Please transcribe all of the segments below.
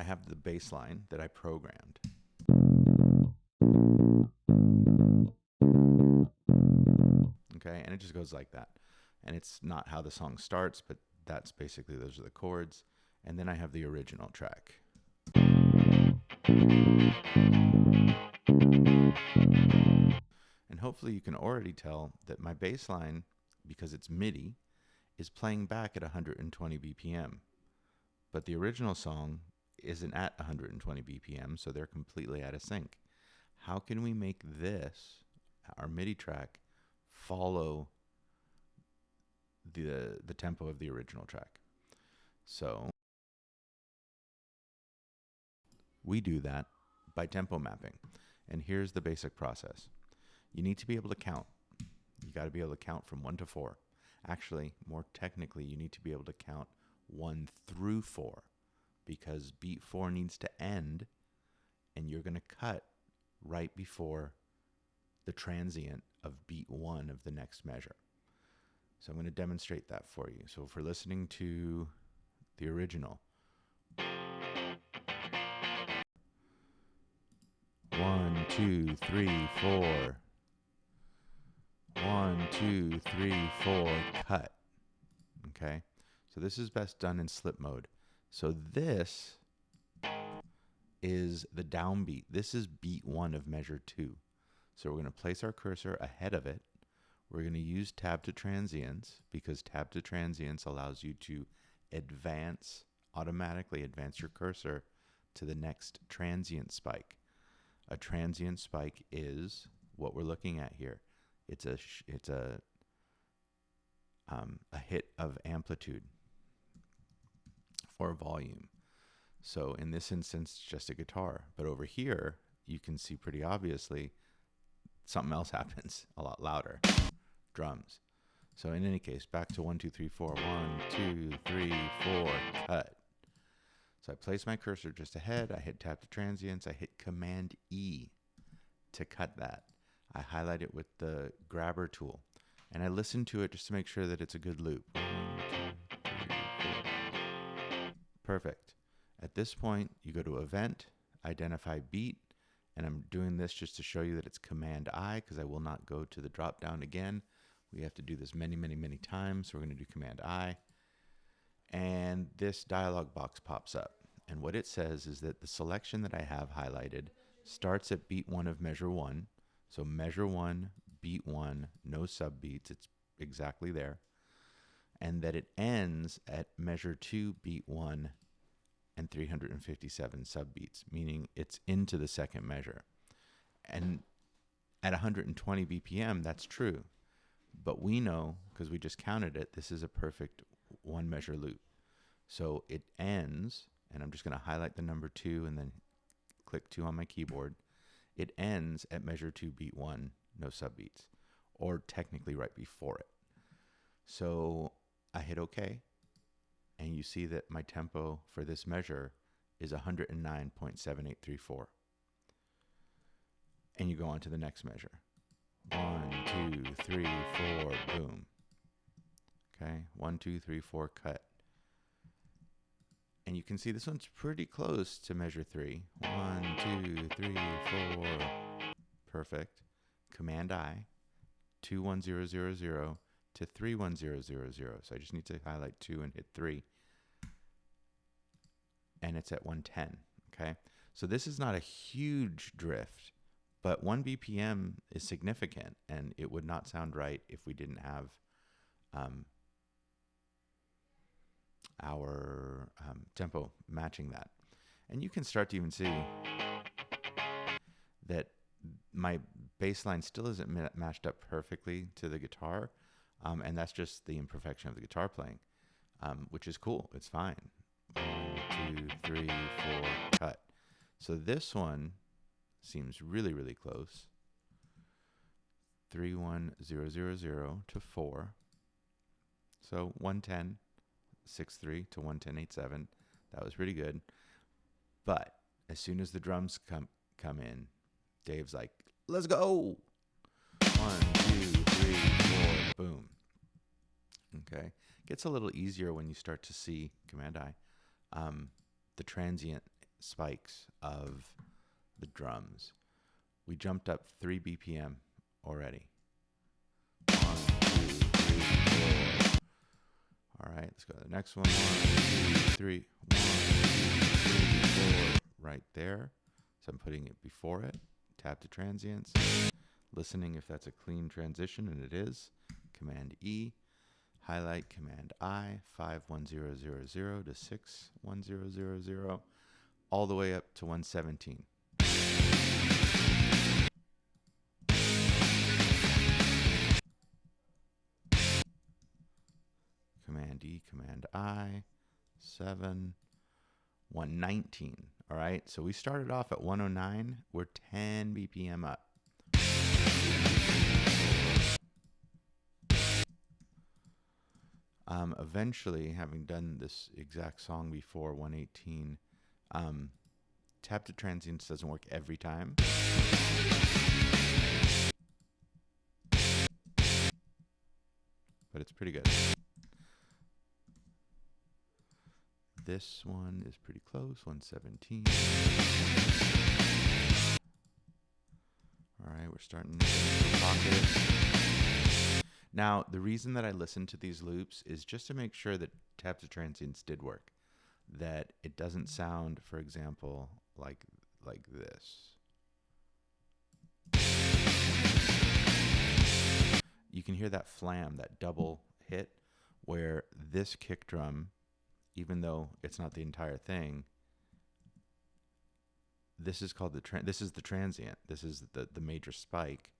I have the bass line that I programmed. Okay, and it just goes like that. And it's not how the song starts, but that's basically, those are the chords. And then I have the original track. And hopefully you can already tell that my bass line, because it's MIDI, is playing back at 120 BPM. But the original song isn't at 120 BPM, so they're completely out of sync. How can we make this, our MIDI track, follow the tempo of the original track? So we do that by tempo mapping. And here's the basic process. You need to be able to count. You got to be able to count from 1 to 4. Actually, more technically, you need to be able to count 1 through 4, because beat 4 needs to end, and you're going to cut right before the transient of beat 1 of the next measure. So I'm going to demonstrate that for you. So if we're listening to the original, 1, 2, 3, 4. 1, 2, 3, 4, cut. Okay, so this is best done in slip mode. So this is the downbeat. This is beat 1 of measure 2. So we're going to place our cursor ahead of it. We're going to use tab to transients, because tab to transients allows you to automatically advance your cursor to the next transient spike. A transient spike is what we're looking at here. It's a hit of amplitude or volume. So in this instance, just a guitar. But over here, you can see pretty obviously something else happens a lot louder. Drums. So in any case, back to 1, 2, 3, 4. 1, 2, 3, 4, cut. So I place my cursor just ahead. I hit tab to transients. I hit Command E to cut that. I highlight it with the grabber tool, and I listen to it just to make sure that it's a good loop. 1, 2, 3, 4. Perfect. At this point, you go to Event, Identify Beat, and I'm doing this just to show you that it's Command I, because I will not go to the drop down again. We have to do this many, many, many times, so we're going to do Command I. And this dialog box pops up. And what it says is that the selection that I have highlighted starts at beat 1 of measure 1. So measure 1, beat 1, no subbeats, it's exactly there. And that it ends at measure 2, beat 1, and 357 subbeats, meaning it's into the second measure. And at 120 BPM, that's true. But we know, because we just counted it, this is a perfect one measure loop. So it ends, and I'm just going to highlight the number 2 and then click 2 on my keyboard. It ends at measure 2, beat 1, no subbeats, or technically right before it. So I hit OK, and you see that my tempo for this measure is 109.7834. And you go on to the next measure. 1, 2, 3, 4, boom. Okay, 1, 2, 3, 4, cut. And you can see this one's pretty close to measure 3. 1, 2, 3, 4. Perfect. Command I, 21000 to 31000. So I just need to highlight 2 and hit 3. And it's at 110. Okay. So this is not a huge drift, but 1 BPM is significant, and it would not sound right if we didn't have our tempo matching that. And you can start to even see that my bass line still isn't matched up perfectly to the guitar, and that's just the imperfection of the guitar playing, which is cool. It's fine. 1, 2, 3, 4, cut. So this one seems really, really close. 31000 to 4. So 110.63 to 110.87. That was pretty good. But as soon as the drums come in, Dave's like, let's go. 1, 2, 3, 4, boom. Okay. Gets a little easier when you start to see Command I. The transient spikes of the drums. We jumped up 3 BPM already. 1, 2, 3, 4. All right, let's go to the next one. 1, 2, 3. 1, 2, 3, 4. Right there. So I'm putting it before it. Tab to transients. Listening if that's a clean transition, and it is. Command E. Highlight Command I. 51000 to 61000. All the way up to 117. Command E, Command I, 7, 119. All right, so we started off at 109. We're 10 BPM up. Eventually, having done this exact song before, 118, tab to transients doesn't work every time. But it's pretty good. This one is pretty close, 117. All right, we're starting to pocket. Now, the reason that I listen to these loops is just to make sure that tab to transients did work. That it doesn't sound, for example, like this. You can hear that flam, that double hit, where this kick drum, even though it's not the entire thing, this is called this is the transient. This is the major spike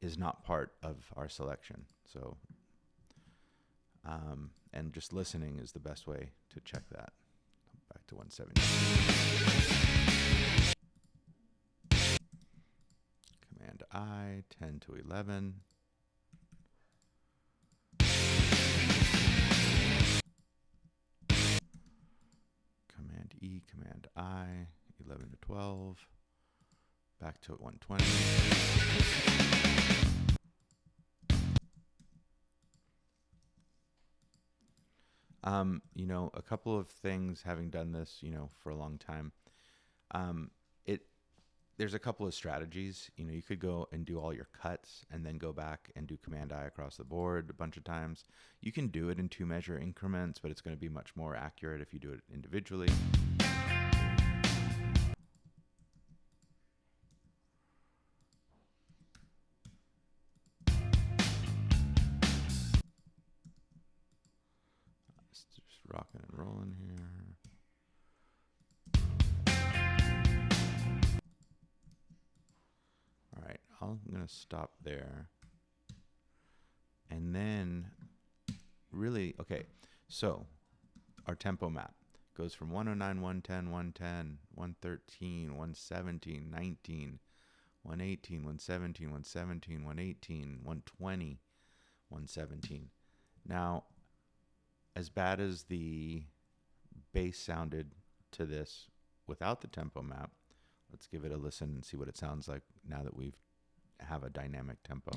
is not part of our selection. So, and just listening is the best way to check that. Back to 170. Command I, 10 to 11. Command E, Command I, 11 to 12. Back to 120. You know, a couple of things, having done this, you know, for a long time, there's a couple of strategies. You know, you could go and do all your cuts and then go back and do Command I across the board a bunch of times. You can do it in 2-measure increments, but it's going to be much more accurate if you do it individually. Just rocking and rolling here. All right, I'm going to stop there. And then really, okay, so our tempo map goes from 109, 110, 110, 113, 117, 19, 118, 117, 117, 118, 120, 117. Now, as bad as the bass sounded to this without the tempo map, let's give it a listen and see what it sounds like now that we have a dynamic tempo.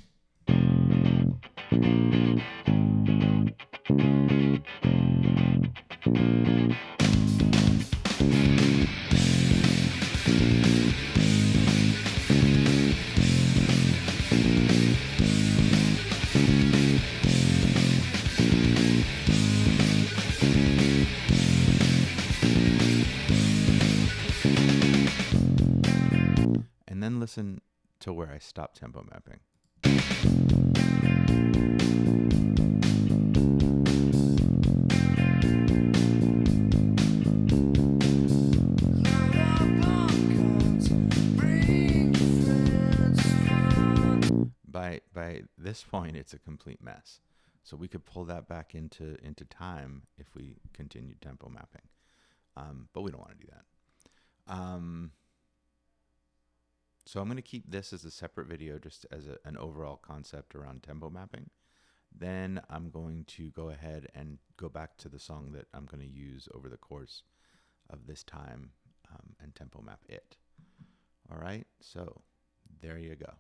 And then listen to where I stop tempo mapping. By this point, it's a complete mess. So we could pull that back into time if we continued tempo mapping. But we don't want to do that. So I'm going to keep this as a separate video, just as an overall concept around tempo mapping. Then I'm going to go ahead and go back to the song that I'm going to use over the course of this time and tempo map it. All right, so there you go.